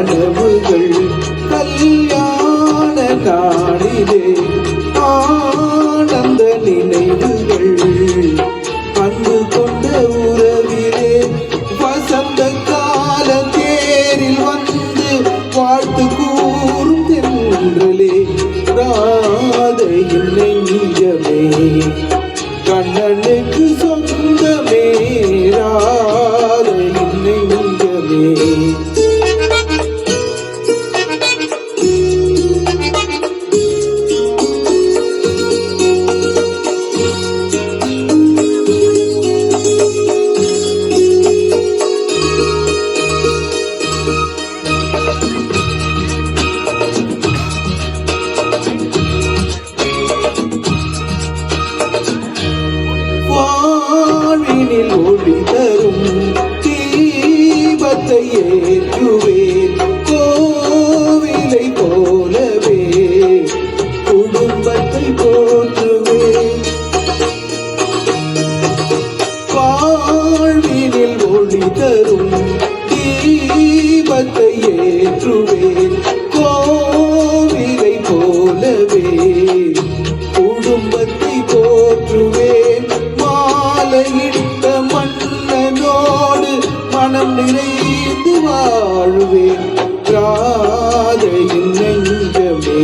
கனவுகள் கல்யாண நாளிலே ஆனந்த நினைவுகள் அன்பு கொண்ட உறவிலே வசந்த கால தேரில் வந்து வாழ்த்து கூறும் தென்றலே ராதையின் நெஞ்சமே கண்ணனுக்கு சொந்தமே ராதையின் நெஞ்சமே வாழ்வினில் ஒளி தரும் தீபத்தை ஏற்றுவேன் கோவிலை போலவே குடும்பத்தை போற்றுவேன் வாழ்வினில் ஒளி தரும் தீபத்தை ஏற்றுவேன் கோவிலை போலவே குடும்பத்தை போற்றுவேன் மாலையிட்ட மன்னனோடு மனம் நிறைந்து வாழ்வேன் ராதையின் நெஞ்சமே